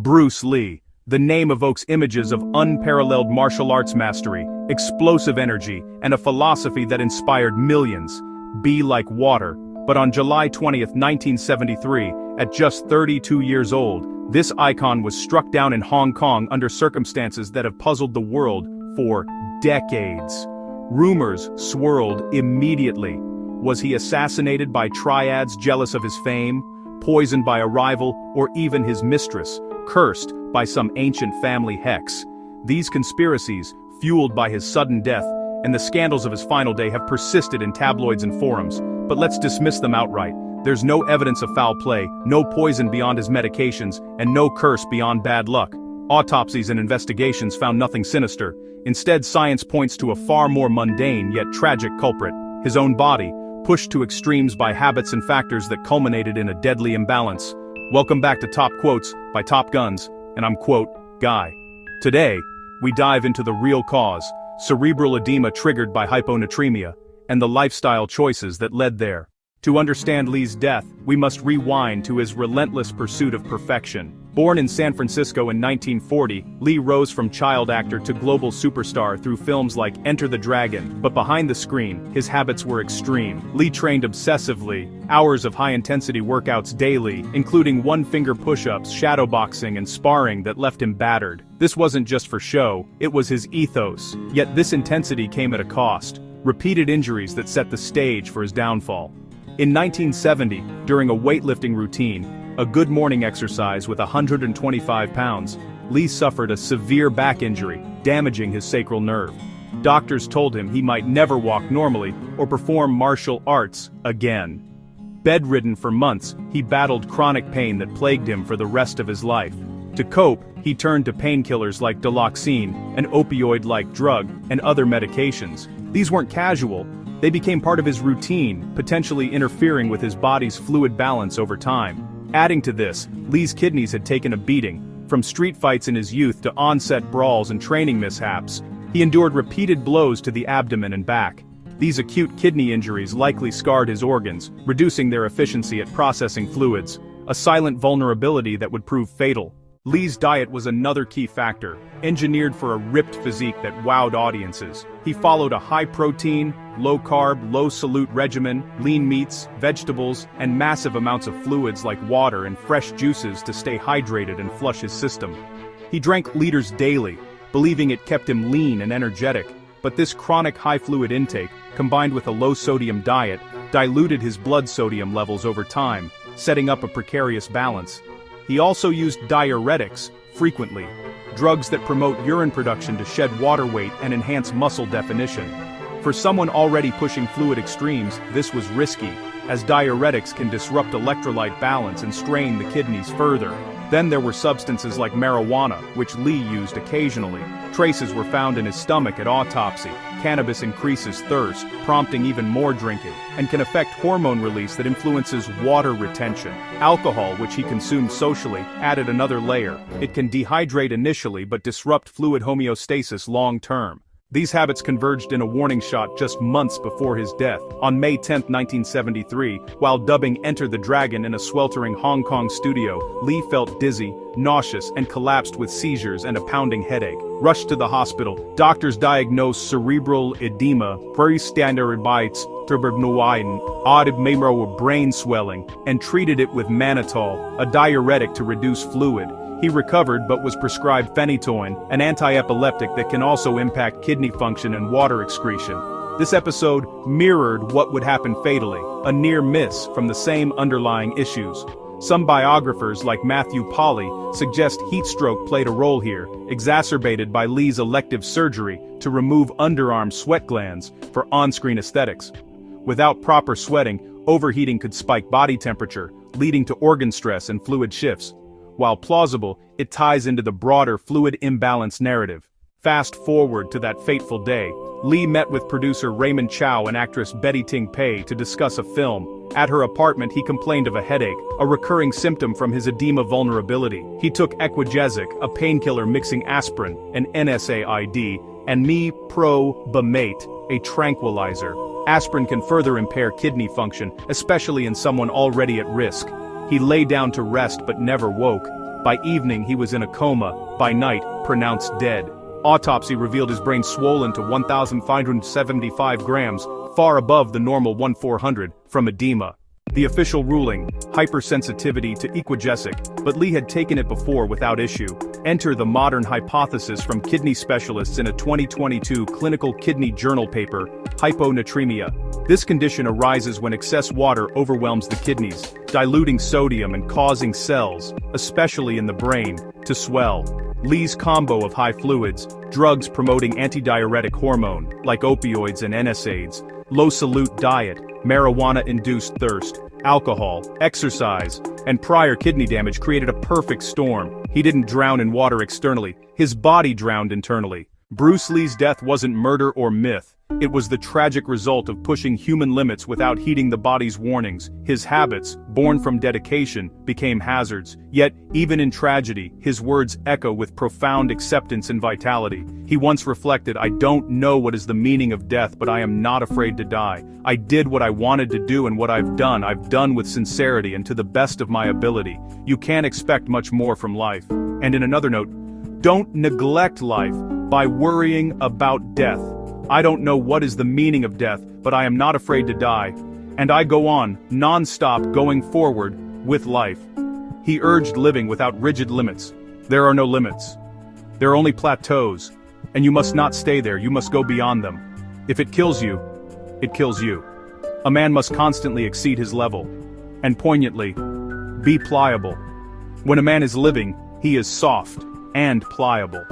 Bruce Lee. The name evokes images of unparalleled martial arts mastery, explosive energy, and a philosophy that inspired millions. Be like water. But on July 20, 1973, at just 32 years old, this icon was struck down in Hong Kong under circumstances that have puzzled the world for decades. Rumors swirled immediately. Was he assassinated by triads jealous of his fame, poisoned by a rival, or even his mistress, cursed by some ancient family hex? These conspiracies, fueled by his sudden death, and the scandals of his final day have persisted in tabloids and forums, but let's dismiss them outright. There's no evidence of foul play, no poison beyond his medications, and no curse beyond bad luck. Autopsies and investigations found nothing sinister. Instead, science points to a far more mundane yet tragic culprit: his own body, pushed to extremes by habits and factors that culminated in a deadly imbalance. Welcome back to Top Quotes by Top Guns, and I'm Quote Guy. Today, we dive into the real cause: cerebral edema triggered by hyponatremia, and the lifestyle choices that led there. To understand Lee's death, we must rewind to his relentless pursuit of perfection. Born in San Francisco in 1940, Lee rose from child actor to global superstar through films like Enter the Dragon, but behind the screen, his habits were extreme. Lee trained obsessively, hours of high-intensity workouts daily, including one-finger push-ups, shadowboxing, and sparring that left him battered. This wasn't just for show, it was his ethos. Yet this intensity came at a cost: repeated injuries that set the stage for his downfall. In 1970, during a weightlifting routine, a good morning exercise with 125 pounds, Lee suffered a severe back injury, damaging his sacral nerve. Doctors told him he might never walk normally or perform martial arts again. Bedridden for months, he battled chronic pain that plagued him for the rest of his life. To cope, he turned to painkillers like diloxine, an opioid-like drug, and other medications. These weren't casual. They became part of his routine, potentially interfering with his body's fluid balance over time. Adding to this, Lee's kidneys had taken a beating. From street fights in his youth to on-set brawls and training mishaps, he endured repeated blows to the abdomen and back. These acute kidney injuries likely scarred his organs, reducing their efficiency at processing fluids, a silent vulnerability that would prove fatal. Lee's diet was another key factor, engineered for a ripped physique that wowed audiences. He followed a high-protein, low-carb, low-salute regimen, lean meats, vegetables, and massive amounts of fluids like water and fresh juices to stay hydrated and flush his system. He drank liters daily, believing it kept him lean and energetic, but this chronic high-fluid intake, combined with a low-sodium diet, diluted his blood sodium levels over time, setting up a precarious balance. He also used diuretics frequently, drugs that promote urine production to shed water weight and enhance muscle definition. For someone already pushing fluid extremes, this was risky, as diuretics can disrupt electrolyte balance and strain the kidneys further. Then there were substances like marijuana, which Lee used occasionally. Traces were found in his stomach at autopsy. Cannabis increases thirst, prompting even more drinking, and can affect hormone release that influences water retention. Alcohol, which he consumed socially, added another layer. It can dehydrate initially but disrupt fluid homeostasis long-term. These habits converged in a warning shot just months before his death. On May 10, 1973, while dubbing Enter the Dragon in a sweltering Hong Kong studio, Lee felt dizzy, nauseous, and collapsed with seizures and a pounding headache. Rushed to the hospital, doctors diagnosed cerebral edema, pre-standardites, odd brain swelling, and treated it with mannitol, a diuretic to reduce fluid. He recovered but was prescribed phenytoin, an anti-epileptic that can also impact kidney function and water excretion. This episode mirrored what would happen fatally, a near miss from the same underlying issues. Some biographers, like Matthew Polly, suggest heat stroke played a role here, exacerbated by Lee's elective surgery to remove underarm sweat glands for on-screen aesthetics. Without proper sweating, overheating could spike body temperature, leading to organ stress and fluid shifts. While plausible, it ties into the broader fluid imbalance narrative. Fast forward to that fateful day, Lee met with producer Raymond Chow and actress Betty Ting Pei to discuss a film. At her apartment, he complained of a headache, a recurring symptom from his edema vulnerability. He took Equagesic, a painkiller mixing aspirin, an NSAID, and Meprobamate, a tranquilizer. Aspirin can further impair kidney function, especially in someone already at risk. He lay down to rest but never woke. By evening he was in a coma, by night, pronounced dead. Autopsy revealed his brain swollen to 1,575 grams, far above the normal 1,400, from edema. The official ruling, hypersensitivity to equagesic, but Lee had taken it before without issue. Enter the modern hypothesis from kidney specialists in a 2022 clinical kidney journal paper, hyponatremia. This condition arises when excess water overwhelms the kidneys, diluting sodium and causing cells, especially in the brain, to swell. Lee's combo of high fluids, drugs promoting antidiuretic hormone, like opioids and NSAIDs, low-salute diet, marijuana-induced thirst, alcohol, exercise, and prior kidney damage created a perfect storm. He didn't drown in water externally, his body drowned internally. Bruce Lee's death wasn't murder or myth. It was the tragic result of pushing human limits without heeding the body's warnings. His habits, born from dedication, became hazards. Yet, even in tragedy, his words echo with profound acceptance and vitality. He once reflected, "I don't know what is the meaning of death, but I am not afraid to die. I did what I wanted to do, and what I've done with sincerity and to the best of my ability. You can't expect much more from life." And in another note, don't neglect life by worrying about death. I don't know what is the meaning of death, but I am not afraid to die. And I go on, non-stop going forward, with life. He urged living without rigid limits. There are no limits. There are only plateaus. And you must not stay there, you must go beyond them. If it kills you, it kills you. A man must constantly exceed his level. And poignantly, be pliable. When a man is living, he is soft and pliable.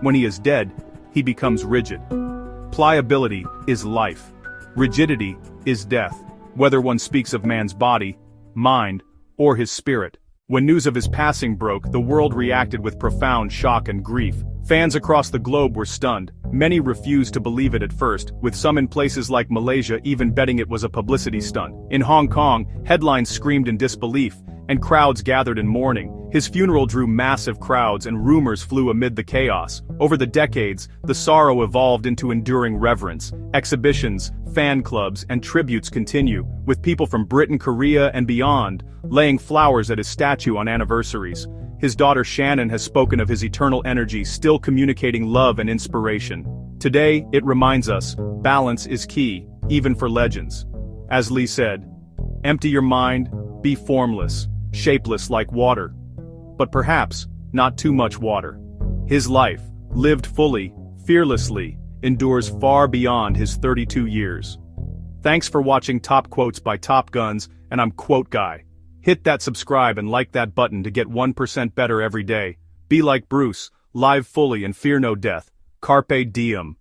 When he is dead, he becomes rigid. Pliability is life. Rigidity is death, whether one speaks of man's body, mind, or his spirit. When news of his passing broke, the world reacted with profound shock and grief. Fans across the globe were stunned. Many refused to believe it at first, with some in places like Malaysia even betting it was a publicity stunt. In Hong Kong, headlines screamed in disbelief, and crowds gathered in mourning. His funeral drew massive crowds and rumors flew amid the chaos. Over the decades, the sorrow evolved into enduring reverence. Exhibitions, fan clubs, and tributes continue, with people from Britain, Korea, and beyond, laying flowers at his statue on anniversaries. His daughter Shannon has spoken of his eternal energy still communicating love and inspiration. Today, it reminds us, balance is key, even for legends. As Lee said, empty your mind, be formless, shapeless like water. But perhaps, not too much water. His life, lived fully, fearlessly, endures far beyond his 32 years. Thanks for watching Top Quotes by Top Guns, and I'm Quote Guy. Hit that subscribe and like that button to get 1% better every day. Be like Bruce, live fully and fear no death. Carpe diem.